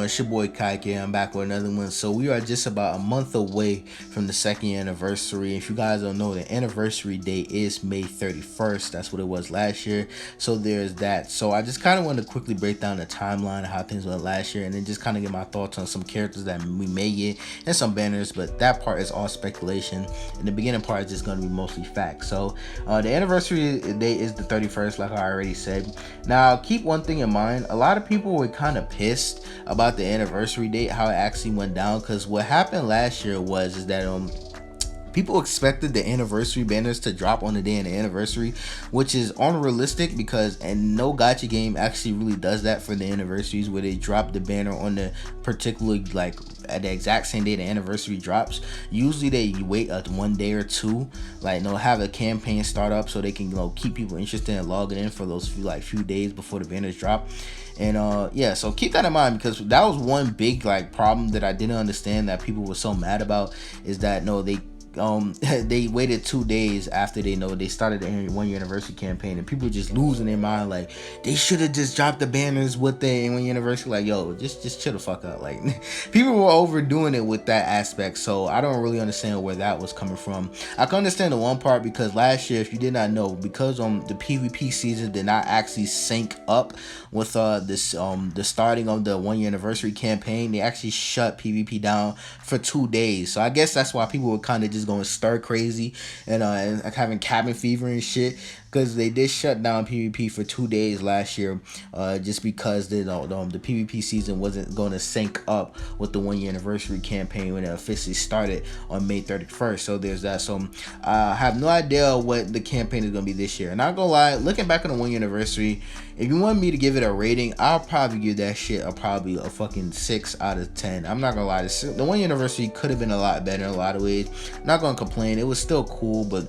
It's your boy Kaike. I'm back with another one. So we are just about a month away from the second anniversary. If you guys don't know, the anniversary date is May 31st. That's what it was last year. So there's that. So I just kind of want to quickly break down the timeline of how things went last year, and then just kind of get my thoughts on some characters that we may get and some banners. But that part is all speculation, and the beginning part is just going to be mostly facts. So the anniversary date is the 31st, like I already said. Now keep one thing in mind: a lot of people were kind of pissed about the anniversary date, how it actually went down, because what happened last year is that people expected the anniversary banners to drop on the day of the anniversary, which is unrealistic because no gacha game actually really does that for the anniversaries, where they drop the banner on the particular, like at the exact same day the anniversary drops. Usually they wait one day or two, like have a campaign start up so they can keep people interested in logging in for those few days before the banners drop. And yeah, so keep that in mind, because that was one big problem that I didn't understand that people were so mad about, is that they waited 2 days after they started the 1 year anniversary campaign, and people just losing their mind, like they should have just dropped the banners with the 1 year anniversary. Like, yo, just chill the fuck out. Like people were overdoing it with that aspect, so I don't really understand where that was coming from. I can understand the one part, because last year, if you did not know, because the PvP season did not actually sync up with the starting of the 1 year anniversary campaign, they actually shut PvP down for 2 days. So I guess that's why people were kind of just going stir crazy and having cabin fever and shit, because they did shut down PvP for 2 days last year, just because the PvP season wasn't going to sync up with the 1 year anniversary campaign when it officially started on May 31st. So there's that. So I have no idea what the campaign is going to be this year. And not gonna lie, looking back on the 1 year anniversary, if you want me to give it a rating, I'll probably give that shit probably a fucking 6 out of 10. I'm not gonna lie, the 1 year anniversary could have been a lot better in a lot of ways. I'm not gonna complain, it was still cool, but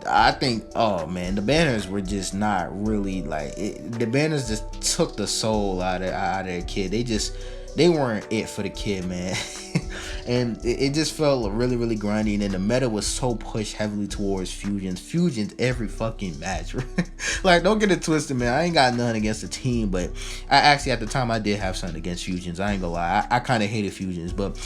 I think, oh man, the banners were just not really the banners just took the soul out of the kid. They weren't it for the kid, man. And it just felt really, really grindy. And then the meta was so pushed heavily towards fusions every fucking match. Like, don't get it twisted, man. I ain't got nothing against the team, but I actually, at the time, I did have something against fusions. I ain't gonna lie, I kind of hated fusions, but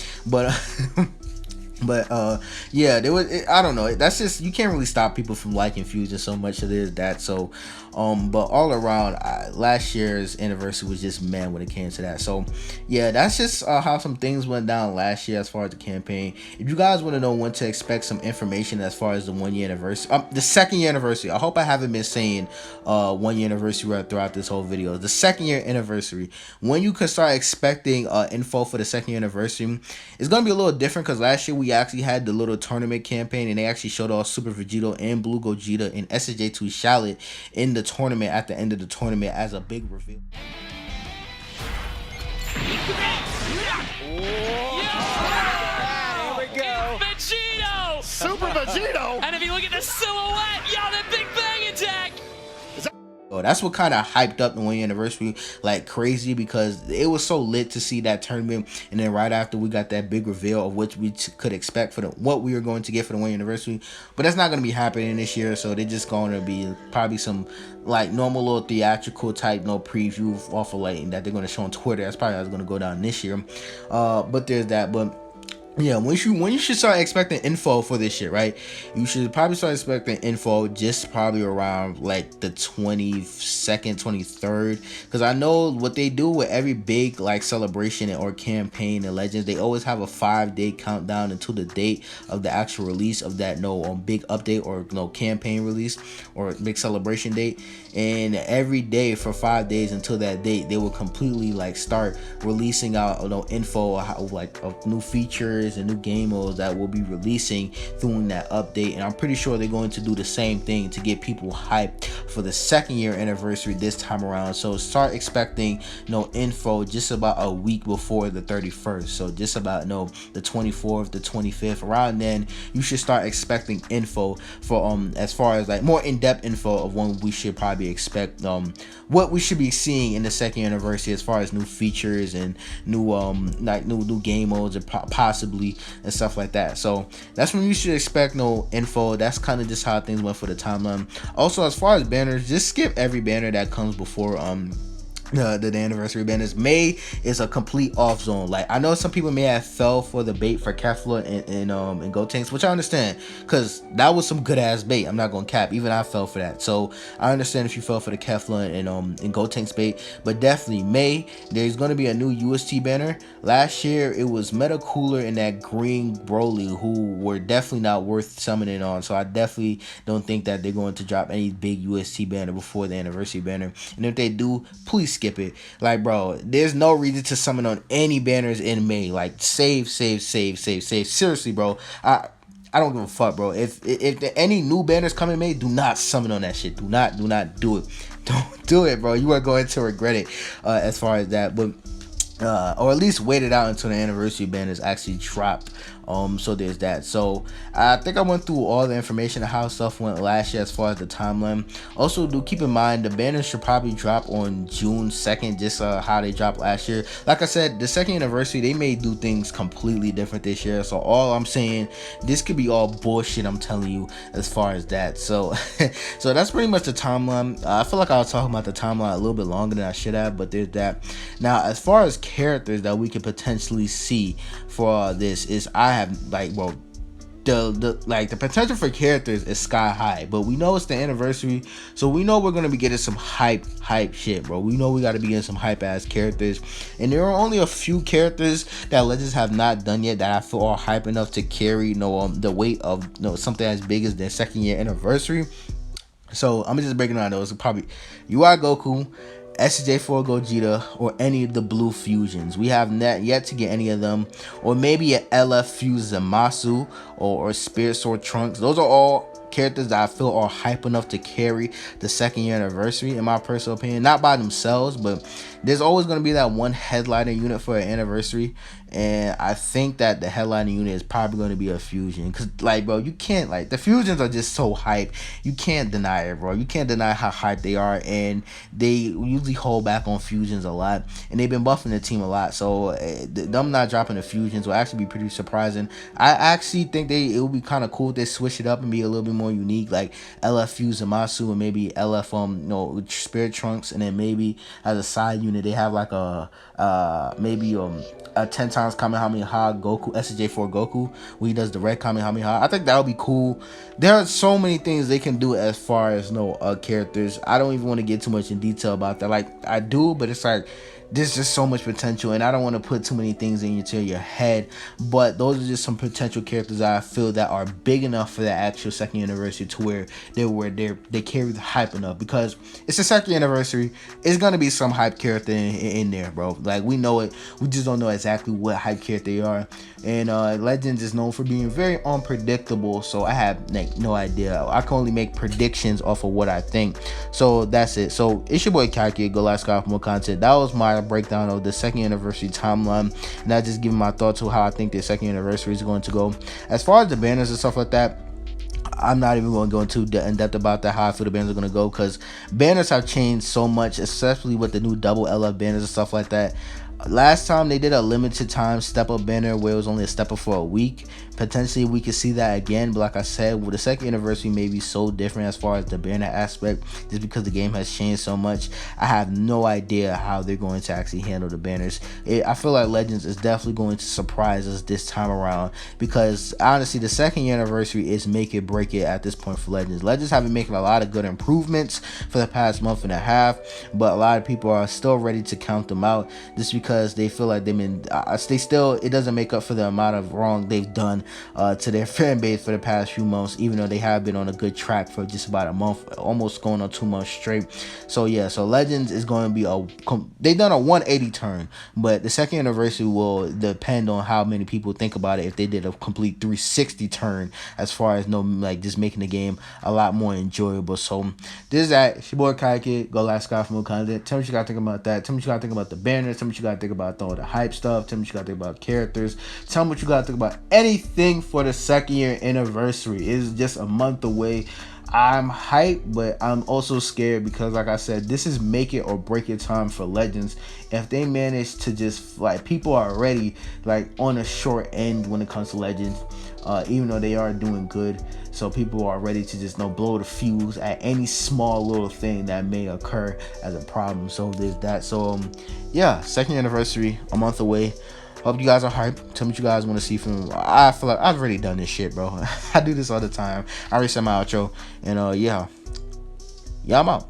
yeah, there was, I don't know, that's just, you can't really stop people from liking fusion so much. So there's that. So but all around, last year's anniversary was just man when it came to that. So yeah, that's just how some things went down last year as far as the campaign. If you guys want to know when to expect some information as far as the 1 year anniversary, the second year anniversary, I hope I haven't been saying 1 year anniversary right throughout this whole video. The second year anniversary, when you can start expecting info for the second year anniversary, it's gonna be a little different, because last year we actually had the little tournament campaign, and they actually showed off Super Vegito and Blue Gogeta and SSJ2 Charlotte in the tournament at the end of the tournament as a big reveal. Here we go. It's Vegito! Super Vegito! And if you look at the silhouette, yo, that big bang attack! Oh, that's what kind of hyped up the 1 year anniversary like crazy, because it was so lit to see that tournament, and then right after we got that big reveal of what we could expect for what we were going to get for the 1 year anniversary. But that's not going to be happening this year, so they're just going to be probably some normal little theatrical type preview off of that they're going to show on Twitter. That's probably how it's going to go down this year. But there's that. But yeah, when you should start expecting info for this shit, right? You should probably start expecting info just probably around the 22nd, 23rd, because I know what they do with every big celebration or campaign in Legends. They always have a 5-day countdown until the date of the actual release of that big update or campaign release or big celebration date. And every day for 5 days until that date, they will completely start releasing out info of new features and new game modes that will be releasing during that update. And I'm pretty sure they're going to do the same thing to get people hyped for the second year anniversary this time around. So start expecting info just about a week before the 31st. So just about the 24th, the 25th, around then you should start expecting info for as far as more in-depth info of when we should probably expect what we should be seeing in the second anniversary as far as new features and new new game modes and possibly and stuff like that. So that's when you should expect info. That's kind of just how things went for the timeline. Also, as far as banners, just skip every banner that comes before the anniversary banners. May is a complete off zone. Like, I know some people may have fell for the bait for Kefla and Gotenks, which I understand, because that was some good ass bait. I'm not gonna cap. Even I fell for that. So I understand if you fell for the Kefla and Gotenks bait. But definitely May, there's gonna be a new UST banner. Last year it was Meta Cooler and that Green Broly, who were definitely not worth summoning on. So I definitely don't think that they're going to drop any big UST banner before the anniversary banner. And if they do, please skip it. Like, bro, there's no reason to summon on any banners in May. Like, save. Seriously, bro. I don't give a fuck, bro. If any new banners come in May, do not summon on that shit. Do not do it. Don't do it, bro. You are going to regret it as far as that. But or at least wait it out until the anniversary banners actually drop. So there's that. So I think I went through all the information of how stuff went last year as far as the timeline. Also, do keep in mind the banners should probably drop on June 2nd, just how they dropped last year. Like I said, the second anniversary, they may do things completely different this year. So all I'm saying, this could be all bullshit, I'm telling you, as far as that. So so that's pretty much the timeline. I feel like I was talking about the timeline a little bit longer than I should have, but there's that. Now, as far as characters that we could potentially see for this, is I have, like, well, the potential for characters is sky high, but we know it's the anniversary, so we know we're gonna be getting some hype shit, bro. We know we gotta be getting some hype ass characters, and there are only a few characters that Legends have not done yet that I feel are hype enough to carry the weight of something as big as their second year anniversary. So I'm just breaking down those. Probably UI Goku, SJ4 Gogeta, or any of the blue fusions. We have not yet to get any of them, or maybe an LF fused Zamasu or Spirit Sword Trunks. Those are all characters that I feel are hype enough to carry the second year anniversary, in my personal opinion. Not by themselves, but there's always going to be that one headliner unit for an anniversary, and I think that the headliner unit is probably going to be a fusion, because, like, bro, you can't, like, the fusions are just so hype. You can't deny it, bro. You can't deny how hype they are, and they usually hold back on fusions a lot, and they've been buffing the team a lot, so them not dropping the fusions will actually be pretty surprising. I actually think it would be kind of cool if they switch it up and be a little bit more unique, like LF fuse Zamasu and maybe LF Spirit Trunks, and then maybe as a side unit they have like a 10 times Kamehameha Goku, SJ4 Goku, where he does the red Kamehameha. I think that would be cool. There are so many things they can do as far as characters. I don't even want to get too much in detail about that. Like, I do, but it's like there's just so much potential, and I don't want to put too many things into your head, but those are just some potential characters I feel that are big enough for the actual second anniversary to where they carry the hype enough, because it's the second anniversary. It's gonna be some hype character in there, bro. Like, we know it, we just don't know exactly what hype character they are. And Legends is known for being very unpredictable, so I have no idea. I can only make predictions off of what I think. So that's it. So it's your boy Kaki. Go last guy for more content. That was my breakdown of the second anniversary timeline, and I just giving my thoughts on how I think the second anniversary is going to go. As far as the banners and stuff like that, I'm not even going to go into in depth about that, how I feel the banners are going to go, because banners have changed so much, especially with the new double LF banners and stuff like that. Last time they did a limited time step up banner where it was only a step up for a week. Potentially we could see that again, but like I said, with the second anniversary may be so different as far as the banner aspect, just because the game has changed so much. I have no idea how they're going to actually handle the banners. I feel like Legends is definitely going to surprise us this time around, because honestly the second anniversary is make it break it at this point for Legends. Legends have been making a lot of good improvements for the past month and a half, but a lot of people are still ready to count them out just because they feel like they've been it doesn't make up for the amount of wrong they've done to their fan base for the past few months, even though they have been on a good track for just about a month, almost going on 2 months straight. So yeah, so Legends is going to be they've done a 180 turn, but the second anniversary will depend on how many people think about it, if they did a complete 360 turn as far as just making the game a lot more enjoyable. So this is that. It's your boy Kai Kid. Go last guy for more content. Tell me what you gotta think about that. Tell me what you gotta think about the banners. Tell me what you gotta think about all the hype stuff. Tell me what you gotta think about characters. Tell me what you gotta think about anything for the second year anniversary. It's just a month away. I'm hyped, but I'm also scared because, like I said, this is make it or break it time for Legends. If they manage to just, like, people are already like on a short end when it comes to Legends, even though they are doing good. So people are ready to just blow the fuse at any small little thing that may occur as a problem. So there's that. So yeah, second anniversary, a month away. Hope you guys are hyped. Tell me what you guys want to see from. I feel like I've already done this shit, bro. I do this all the time. I already said my outro, and yeah, I'm out.